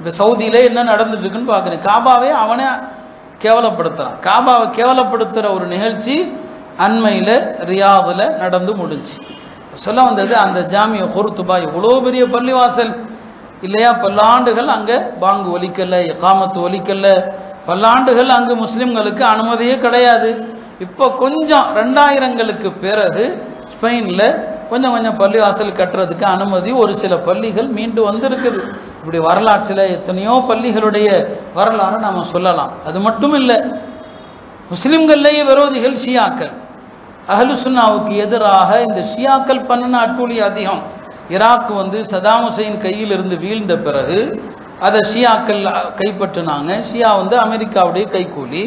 இந்த சவுதியில என்ன நடந்துட்டு இருக்குன்னு பாக்குறேன். காபாவே அவனே கேவலப்படுத்துறான். காபாவை கேவலப்படுத்துற ஒரு நிகழ்ச்சி அண்மையில ரியாதுல நடந்து முடிஞ்சு. சொல்ல வந்தது, அந்த ஜாமியோ குருத்துபா எவ்வளோ பெரிய பள்ளிவாசல் இல்லையா, பல்லாண்டுகள் அங்க பாங்கு ஒலிக்கல, இகாமத்து ஒலிக்கல, பல்லாண்டுகள் அங்கு முஸ்லிம்களுக்கு அனுமதியே கிடையாது. இப்போ கொஞ்சம் 2000ங்களுக்கு பிறகு ஸ்பெயின்ல கொஞ்சம் கொஞ்சம் பள்ளிவாசல் கட்டுறதுக்கு அனுமதி ஒரு சில பள்ளிகள் மீண்டு வந்திருக்குது. இப்படி வரலாற்றில் எத்தனையோ பள்ளிகளுடைய வரலாறு நாம் சொல்லலாம். அது மட்டும் இல்லை, முஸ்லிம்கள்லேயே விரோதிகள் ஷியாக்கள். அஹ்லு சுன்னாவுக்கு எதிராக இந்த ஷியாக்கள் பண்ணின அட்டூழி அதிகம். ஈராக் சதாம் ஹுசைன் கையில் இருந்து வீழ்ந்த பிறகு அதை ஷியாக்கள் கைப்பற்றினாங்க. ஷியா அமெரிக்காவுடைய கைக்கூலி.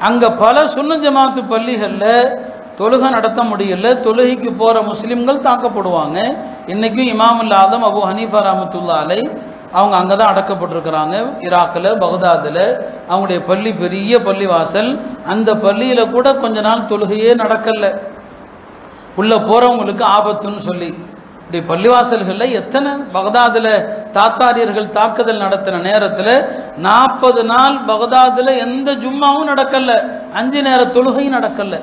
அங்கே பல சுன்ன ஜமாத்து பள்ளிகளில் தொழுகை நடத்த முடியல. தொழுகைக்கு போகிற முஸ்லிம்கள் தாக்கப்படுவாங்க. இன்றைக்கும் இமாமுல் ஆதம் அபு ஹனீஃபா ரஹ்மத்துல்லாஹி அலைஹி அவங்க அங்கே தான் அடக்கப்பட்டிருக்கிறாங்க. ஈராக்கில் பகதாதில் அவங்களுடைய பள்ளி பெரிய பள்ளிவாசல். அந்த பள்ளியில் கூட கொஞ்ச நாள் தொழுகையே நடக்கலை, உள்ளே போகிறவங்களுக்கு ஆபத்துன்னு சொல்லி. இப்படி பள்ளிவாசல்களில் எத்தனை பகதாதில் தாத்தாரியர்கள் தாக்குதல் நடத்தின நேரத்தில் 40 நாள் பகதாதில் எந்த ஜும்மாவும் நடக்கலை, 5 நேர தொழுகையும் நடக்கலை.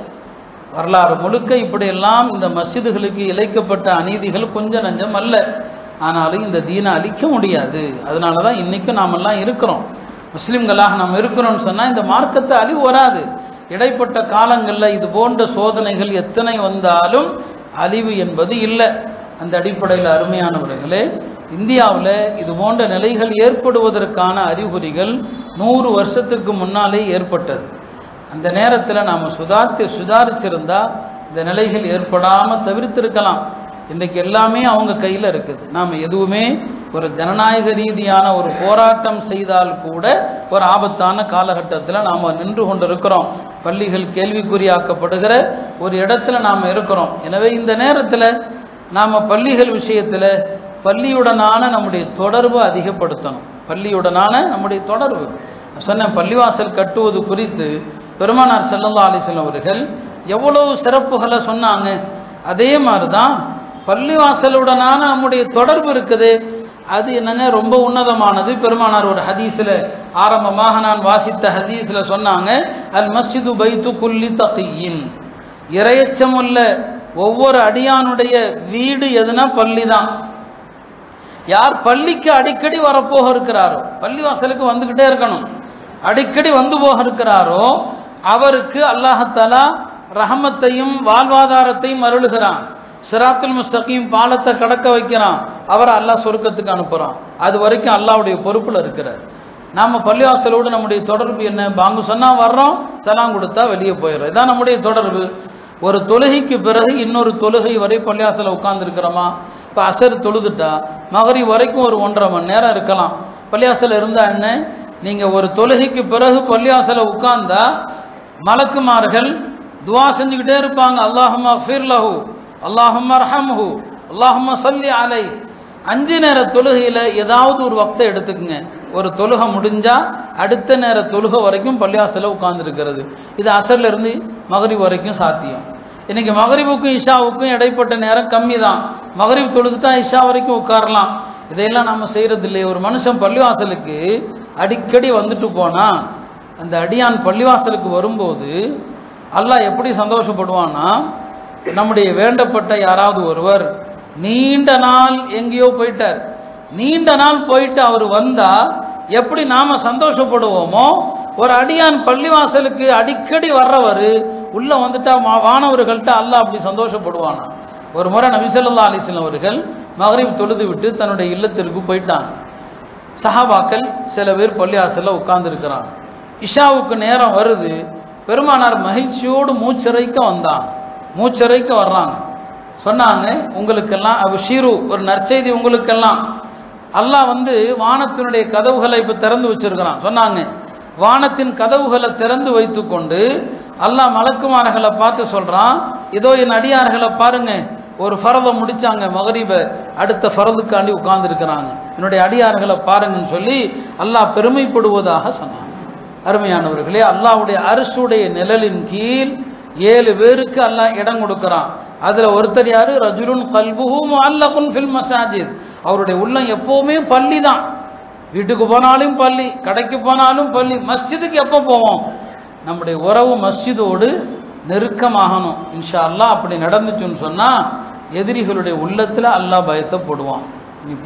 வரலாறு முழுக்க இப்படியெல்லாம் இந்த மஸ்ஜிதுகளுக்கு இழைக்கப்பட்ட அநீதிகள் கொஞ்சம் நஞ்சம் அல்ல. ஆனாலும் இந்த தீனை அழிக்க முடியாது. அதனால தான் இன்றைக்கும் நாமெல்லாம் இருக்கிறோம், முஸ்லிம்களாக நாம் இருக்கிறோம்னு சொன்னால் இந்த மார்க்கத்தை அழிவு வராது. இடைப்பட்ட காலங்களில் இது போன்ற சோதனைகள் எத்தனை வந்தாலும் அழிவு என்பது இல்லை. அந்த அடிப்படையில் அருமையானவர்களே, இந்தியாவில் இது போன்ற நிலைகள் ஏற்படுவதற்கான அறிகுறிகள் 100 வருஷத்துக்கு முன்னாலே ஏற்பட்டது. அந்த நேரத்தில் நாம் சுதாரிச்சிருந்தால் இந்த நிலைகள் ஏற்படாமல் தவிர்த்திருக்கலாம். இன்றைக்கு எல்லாமே அவங்க கையில் இருக்குது. நாம் எதுவுமே ஒரு ஜனநாயக ரீதியான ஒரு போராட்டம் செய்தால் கூட ஒரு ஆபத்தான காலகட்டத்தில் நாம் நின்று கொண்டிருக்கிறோம். பள்ளிகள் கேள்விக்குறியாக்கப்படுகிற ஒரு இடத்துல நாம் இருக்கிறோம். எனவே இந்த நேரத்தில் நாம் பள்ளிகள் விஷயத்தில் பள்ளியுடனான நம்முடைய தொடர்பு அதிகப்படுத்தணும். பள்ளியுடனான நம்முடைய தொடர்பு சொன்ன பள்ளிவாசல் கட்டுவது குறித்து பெருமானார் ஸல்லல்லாஹு அலைஹி வஸல்லம் அவர்கள் எவ்வளவு சிறப்புகளை சொன்னாங்க. அதே மாதிரி தான் பள்ளிவாசலுடனான நம்முடைய தொடர்பு இருக்குது. அது என்னங்க ரொம்ப உன்னதமானது. பெருமானார் ஒரு ஹதீஸில் ஆரம்பமாக நான் வாசித்த ஹதீஸில் சொன்னாங்க, அல் மஸ்ஜிது பைத்து குல்லி தகியின், இறையச்சமுள்ள ஒவ்வொரு அடியானுடைய வீடு எதுனா பள்ளி தான். யார் பள்ளிக்கு அடிக்கடி வரப்போக இருக்கிறாரோ, பள்ளிவாசலுக்கு வந்துக்கிட்டே இருக்கணும், அடிக்கடி வந்து போக இருக்கிறாரோ, அவருக்கு அல்லாஹ் தஆலா ரஹமத்தையும் வாழ்வாதாரத்தையும் அருளுகிறான். சிராத்துல் முஸ்தகீம் பாலத்தை கடக்க வைக்கிறான். அவரை அல்லாஹ் சொர்க்கத்துக்கு அனுப்புகிறான். அது வரைக்கும் அல்லாஹ்வுடைய பொறுப்பில் இருக்கிறார். நாம் பள்ளிவாசலோடு நம்முடைய தொடர்பு என்ன? பாங்கு சொன்னால் வர்றோம், சலாம் கொடுத்தா வெளியே போயிடுறோம். இதான் நம்முடைய தொடர்பு. ஒரு தொழுகைக்கு பிறகு இன்னொரு தொழுகை வரை பள்ளிவாசலில் உட்கார்ந்துருக்கிறோமா? இப்போ அசர் தொழுதுட்டா மகரிப் வரைக்கும் ஒரு 1.5 மணி நேரம் இருக்கலாம். பள்ளிவாசலில் இருந்தால் என்ன? நீங்கள் ஒரு தொழுகைக்கு பிறகு பள்ளிவாசலில் உட்கார்ந்தா மலக்குமார்கள் துவா செஞ்சுக்கிட்டே இருப்பாங்க. அல்லாஹும்ம ஃபிர் லஹு, அல்லாஹும்ம அர்ஹம்ஹு, அல்லாஹும்ம ஸல்லி அலை. 5 நேர தொழுகையில் ஏதாவது ஒரு வக்தை எடுத்துக்குங்க. ஒரு தொழுகை முடிஞ்சா அடுத்த நேர தொழுகை வரைக்கும் பள்ளிவாசலில் உட்கார்ந்துருக்கிறது. இது அசர்ல இருந்து மகரிப் வரைக்கும் சாத்தியம். இன்னைக்கு மகரிபுக்கும் இஷாவுக்கும் இடைப்பட்ட நேரம் கம்மி தான். மகரிப் தொழுதுட்டா இஷா வரைக்கும் உட்காரலாம். இதையெல்லாம் நம்ம செய்யறது இல்லையே. ஒரு மனுஷன் பள்ளிவாசலுக்கு அடிக்கடி வந்துட்டு போனா, அந்த அடியான் பள்ளிவாசலுக்கு வரும்போது அல்லாஹ் எப்படி சந்தோஷப்படுவான்னா, நம்முடைய வேண்டப்பட்ட யாராவது ஒருவர் நீண்ட நாள் எங்கேயோ போயிட்டார், நீண்ட நாள் போயிட்டு அவர் வந்தா எப்படி நாம சந்தோஷப்படுவோமோ, ஒரு அடியான் பள்ளிவாசலுக்கு அடிக்கடி வர்றவர் உள்ள வந்துட்டா வானவர்கள்ட்ட அல்லாஹ் அப்படி சந்தோஷப்படுவானா. ஒரு முறை நபி ஸல்லல்லாஹு அலைஹி வஸல்லம் அவர்கள் மகரிப் தொழுது விட்டு தன்னுடைய இல்லத்திற்கு போயிட்டாங்க. சஹாபாக்கள் சில பேர் பள்ளிவாசலில் உட்கார்ந்துருக்கிறாங்க. இஷாவுக்கு நேரம் வருது. பெருமானார் மகிழ்ச்சியோடு மூச்சரைக்க வந்தாங்க. மூச்சரைக்க வர்றாங்க. சொன்னாங்க, உங்களுக்கெல்லாம் அபுஷீரு, ஒரு நற்செய்தி உங்களுக்கெல்லாம். அல்லாஹ் வானத்தினுடைய கதவுகளை இப்போ திறந்து வச்சிருக்கிறான். சொன்னாங்க, வானத்தின் கதவுகளை திறந்து வைத்து கொண்டு அல்லாஹ் மலக்குமார்களை பார்த்து சொல்றான், இதோ என் அடியார்களை பாருங்க, ஒரு ஃபரதை முடிச்சாங்க மகரிப, அடுத்த ஃபரதுக்காண்டி உட்கார்ந்து இருக்கிறாங்க, என்னுடைய அடியார்களை பாருங்கன்னு சொல்லி அல்லாஹ் பெருமைப்படுவதாக சொன்னாங்க. அருமையானவர்களே, அல்லாஹ்வுடைய அர்ஷுடைய நிழலின் கீழ் 7 பேருக்கு அல்லாஹ் இடம் கொடுக்கிறான். அதுல ஒருத்தர் யாரு? ரஜுலுன் கல்புஹு முஅல்லகுன் ஃபில் மசாஜித். அவருடைய உள்ளம் எப்பவுமே பள்ளி தான். வீட்டுக்கு போனாலும் பள்ளி, கடைக்கு போனாலும் பள்ளி. மஸ்ஜிதுக்கு எப்போ போவோம்? நம்முடைய உறவு மஸ்ஜிதோடு நெருக்கமாகணும். இன்ஷா அல்லாஹ் அப்படி நடந்துச்சுன்னு சொன்னா எதிரிகளுடைய உள்ளத்துல அல்லாஹ் பயத்தை போடுவான்.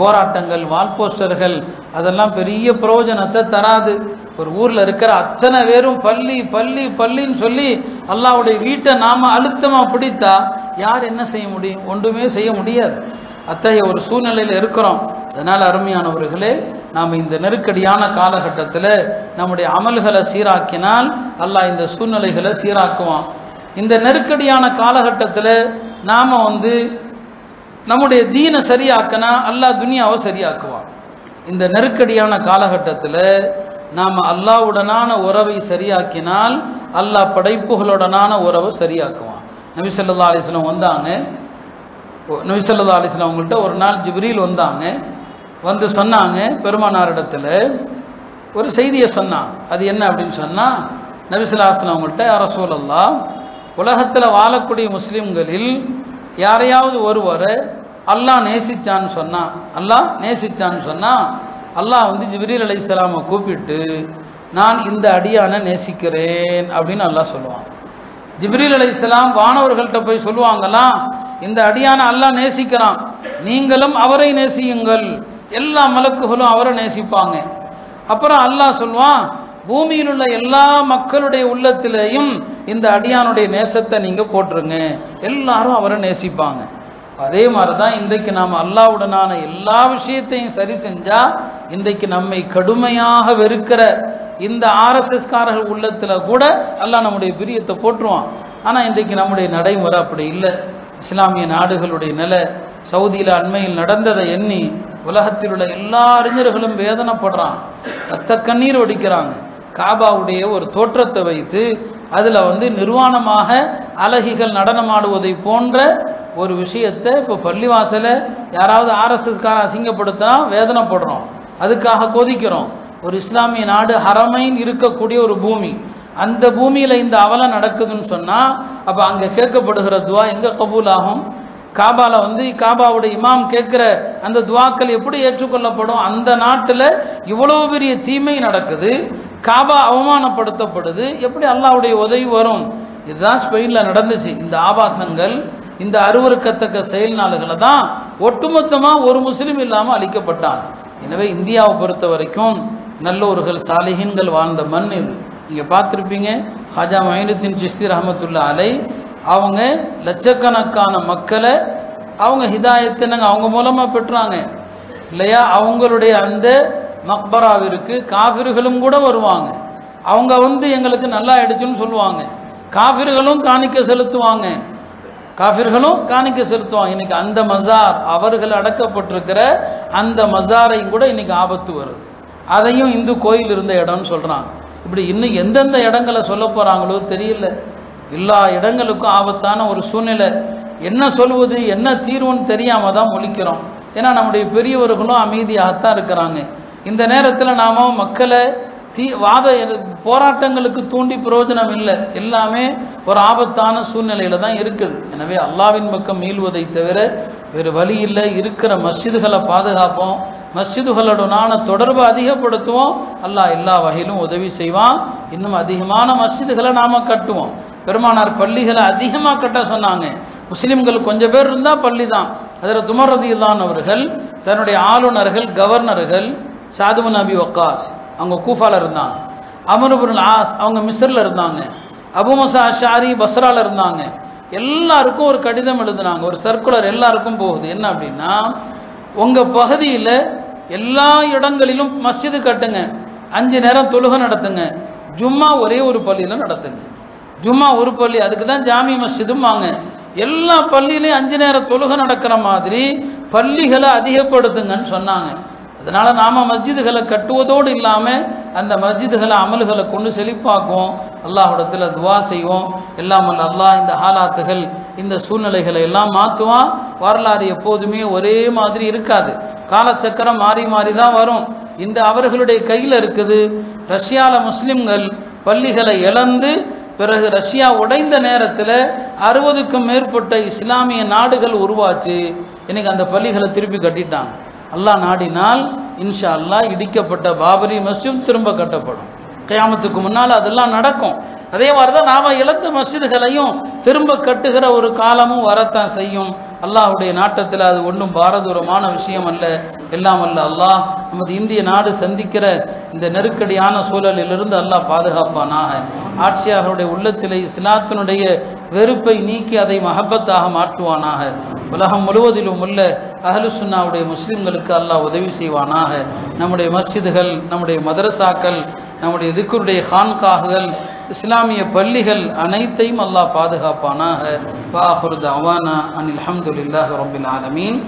போராட்டங்கள், வால் போஸ்டர்கள் அதெல்லாம் பெரிய பிரயோஜனத்தை தராது. ஒரு ஊர்ல இருக்கிற அத்தனை பேரும் பள்ளி பள்ளி பள்ளின்னு சொல்லி அல்லாஹ்வுடைய வீட்டை நாம அழுத்தமா பிடித்தா யார் என்ன செய்ய முடியும்? ஒன்றுமே செய்ய முடியாது. அத்தகைய ஒரு சூழ்நிலையில் இருக்கிறோம். அதனால் அருமையானவர்களே, நாம் இந்த நெருக்கடியான காலகட்டத்தில் நம்முடைய அமல்களை சீராக்கினால் அல்லாஹ் இந்த சூழ்நிலைகளை சீராக்குவான். இந்த நெருக்கடியான காலகட்டத்தில் நாம் நம்முடைய தீனை சரியாக்கினா அல்லாஹ் துனியாவை சரியாக்குவான். இந்த நெருக்கடியான காலகட்டத்தில் நாம் அல்லாஹ்வுடனான உறவை சரியாக்கினால் அல்லாஹ் படைப்புகளுடனான உறவை சரியாக்குவான். நபி ஸல்லல்லாஹு அலைஹி வஸல்லம் வந்தாங்க. நபி ஸல்லல்லாஹு அலைஹி வஸல்லம் அவங்கள்ட்ட ஒரு நாள் ஜிப்ரீல் வந்தாங்க. வந்து சொன்னாங்க, பெருமானாரிடத்தில் ஒரு செய்தியை சொன்னான். அது என்ன அப்படின்னு சொன்னால், நபி ஸல்லல்லாஹு அலைஹி வஸல்லம் அவங்கள்ட்ட, யா ரசூலல்லாஹ், உலகத்தில் வாழக்கூடிய முஸ்லீம்களில் யாரையாவது ஒருவர் அல்லாஹ் நேசிச்சான்னு சொன்னா அல்லாஹ் ஜிப்ரீல் அலைஹிஸ்ஸலாமை கூப்பிட்டு, நான் இந்த அடியானை நேசிக்கிறேன் அப்படின்னு அல்லாஹ் சொல்லுவான். ஜிப்ரீல் அலைஹிஸ்ஸலாம் வானவர்கள்ட்ட போய் சொல்லுவாங்களாம், இந்த அடியானை அல்லாஹ் நேசிக்கிறான், நீங்களும் அவரை நேசியுங்கள். எல்லா மலக்குகளும் அவரை நேசிப்பாங்க. அப்புறம் அல்லாஹ் சொல்வான், பூமியில் உள்ள எல்லா மக்களுடைய உள்ளத்திலேயும் இந்த அடியானுடைய நேசத்தை நீங்க போட்டுருங்க, எல்லாரும் அவரை நேசிப்பாங்க. அதே மாதிரிதான் இன்றைக்கு நாம் அல்லாஹ்வுடனான எல்லா விஷயத்தையும் சரி செஞ்சா இன்றைக்கு நம்மை கடுமையாக வெறுக்கிற இந்த ஆர்எஸ்எஸ் காரர்கள் உள்ளத்துல கூட அல்லாஹ் நம்முடைய பிரியத்தை போட்டுருவான். ஆனா இன்றைக்கு நம்முடைய நடைமுறை அப்படி இல்லை. இஸ்லாமிய நாடுகளுடைய நிலை, சவுதியில அண்மையில் நடந்ததை எண்ணி உலகத்தில் உள்ள எல்லா அறிஞர்களும் வேதனைப்படுறாங்க, ரத்த கண்ணீர் ஒடிக்கிறாங்க. காபாவுடைய ஒரு தோற்றத்தை வைத்து அதுல நிர்வாணமாக அழகிகள் நடனமாடுவதை போன்ற ஒரு விஷயத்தை இப்போ பள்ளிவாசல யாராவது ஆர்எஸ்எஸ்கார அசிங்கப்படுத்தினா வேதனைப்படுறோம், அதுக்காக கொதிக்கிறோம். ஒரு இஸ்லாமிய நாடு ஹரமைன் இருக்கக்கூடிய ஒரு பூமி, அந்த பூமியில இந்த அவலை நடக்குதுன்னு சொன்னா அப்ப அங்க கேட்கப்படுகிற துவா எங்க கபூல் ஆகும்? காபால காபாவுடைய இமாம் கேட்கிற அந்த துவாக்கள் எப்படி ஏற்றுக்கொள்ளப்படும்? அந்த நாட்டில் இவ்வளவு பெரிய தீமை நடக்குது, காபா அவமானப்படுத்தப்படுது, எப்படி அல்லாஹ்வுடைய உதவி வரும்? இதுதான் ஸ்பெயின்ல நடந்துச்சு. இந்த ஆபாசங்கள், இந்த அருவருக்கத்தக்க செயல்நாளுகளை தான் ஒட்டுமொத்தமா ஒரு முஸ்லிம் இல்லாம அழிக்கப்பட்டாங்க. எனவே இந்தியாவை பொறுத்த வரைக்கும் நல்லோர்கள் சாலிஹீன்கள் வாழ்ந்த மண் இது. நீங்க பார்த்திருப்பீங்க, ஹாஜா மொய்னுத்தீன் சிஸ்தி ரஹ்மத்துல்லாஹி அலைஹி அவங்க லட்சக்கணக்கான மக்களை அவங்க ஹிதாயத்தினங்க அவங்க மூலமா பெற்றாங்க இல்லையா? அவங்களுடைய அந்த மக்பராவிற்கு காஃபிர்களும் கூட வருவாங்க. அவங்க எங்களுக்கு நல்லா ஆயிடுச்சுன்னு சொல்லுவாங்க. காஃபிர்களும் காணிக்க செலுத்துவாங்க. இன்னைக்கு அந்த மஸார், அவர்கள் அடக்கப்பட்டிருக்கிற அந்த மஸாரையும் கூட இன்னைக்கு ஆபத்து வருது. அதையும் இந்து கோயில் இருந்த இடம்னு சொல்றாங்க. இப்படி இன்னும் எந்தெந்த இடங்களை சொல்ல போறாங்களோ தெரியல. எல்லா இடங்களுக்கும் ஆபத்தான ஒரு சூழ்நிலை. என்ன சொல்வது, என்ன தீர்வுன்னு தெரியாம தான் முழிக்கிறோம். ஏன்னா நம்முடைய பெரியவர்களும் அமைதியாகத்தான் இருக்கிறாங்க. இந்த நேரத்தில் நாம மக்களை போராட்டங்களுக்கு தூண்டி பிரயோஜனம் இல்லை. எல்லாமே ஒரு ஆபத்தான சூழ்நிலையில தான் இருக்குது. எனவே அல்லாஹ்வின் பக்கம் மீள்வதை தவிர வேறு வழி இல்லை. இருக்கிற மஸ்ஜிதுகளை பாதுகாப்போம், மஸ்ஜிதுகளுடனான தொடர்பை அதிகப்படுத்துவோம். அல்லாஹ் எல்லா வகையிலும் உதவி செய்வான். இன்னும் அதிகமான மஸ்ஜிதுகளை நாம கட்டுவோம். பெருமானார் பள்ளிகளை அதிகமாக கட்ட சொன்னாங்க. முஸ்லிம்கள் கொஞ்சம் பேர் இருந்தால் பள்ளி தான். ஹஜ்ரத் உமர் ரலியல்லாஹு அன்ஹு அவர்கள் தன்னுடைய ஆளுநர்கள், கவர்னர்கள், சாத் பின் அபி வக்காஸ் அவங்க கூஃபால இருந்தாங்க, அம்ர் இப்னு ஆஸ் அவங்க மிஸ்ர்ல இருந்தாங்க, அபு மூஸா அஷ்அரி பஸ்ரால இருந்தாங்க. எல்லாருக்கும் ஒரு கடிதம் எழுதினாங்க, ஒரு சர்க்குலர் எல்லாருக்கும் போகுது. என்ன அப்படின்னா, உங்க பகுதியில் எல்லா இடங்களிலும் மஸ்ஜிது கட்டுங்க, 5 நேரம் தொழுகை நடத்துங்க, ஜும்மா ஒரே ஒரு பள்ளியில் நடத்துங்க. ஜும்மா ஒரு பள்ளி, அதுக்கு தான் ஜாமி மஸ்ஜிதும் வாங்க. எல்லா பள்ளியிலையும் 5 நேரம் தொழுகை நடக்கிற மாதிரி பள்ளிகளை அதிகப்படுத்துங்கன்னு சொன்னாங்க. அதனால நாம மஸ்ஜிதுகளை கட்டுவதோடு இல்லாமல் அந்த மஸ்ஜிதுகளை அமல்களை கொண்டு செழிப்பாக்குவோம். அல்லாஹ்விடத்தில் துவா செய்வோம். எல்லாம் அல்லாஹ் இந்த ஹாலாத்துகள், இந்த சூழ்நிலைகளை எல்லாம் மாற்றுவான். வரலாறு எப்போதுமே ஒரே மாதிரி இருக்காது. காலச்சக்கரம் மாறி மாறி தான் வரும். இந்த அவர்களுடைய கையில் இருக்குது. ரஷ்யாவில் முஸ்லிம்கள் பள்ளிகளை இழந்து பிறகு ரஷ்யா உடைந்த நேரத்தில் 60க்கும் மேற்பட்ட இஸ்லாமிய நாடுகள் உருவாச்சு. இன்னைக்கு அந்த பள்ளிகளை திருப்பி கட்டிட்டாங்க. அல்லாஹ் நாடினால் இன்ஷா அல்லாஹ் இடிக்கப்பட்ட பாபரி மஸ்ஜித் திரும்ப கட்டப்படும். கியாமத்துக்கு முன்னால் அதெல்லாம் நடக்கும். அதே மாதிரி தான் நாம இழந்த மஸ்ஜிதுகளையும் திரும்ப கட்டுகிற ஒரு காலமும் வரத்தான் செய்யும். அல்லாஹ்வுடைய நாட்டத்தில் அது ஒன்றும் பாரதூரமான விஷயம் அல்ல. எல்லாம் அல்ல அல்லாஹ் நமது இந்திய நாடு சந்திக்கிற இந்த நெருக்கடியான சூழலிலிருந்து அல்லாஹ் பாதுகாப்பானாக. ஆட்சியாளருடைய உள்ளத்திலே இஸ்லாத்தினுடைய வெறுப்பை நீக்கி அதை மஹப்பத்தாக மாற்றுவானாக. உலகம் முழுவதிலும் உள்ள அஹ்லு சுன்னாவுடைய முஸ்லிம்களுக்கு அல்லாஹ் உதவி செய்வானாக. நம்முடைய மஸ்ஜிதுகள், நம்முடைய மதரசாக்கள், நம்முடைய திக்ருடைய கான்காஹ்கள், இஸ்லாமிய பள்ளிகள் அனைத்தையும் அல்லாஹ் பாதுகாப்பானாக. வ ஆகிரு தஅவானா அனில் ஹம்துலில்லாஹி ரப்பில் ஆலமீன்.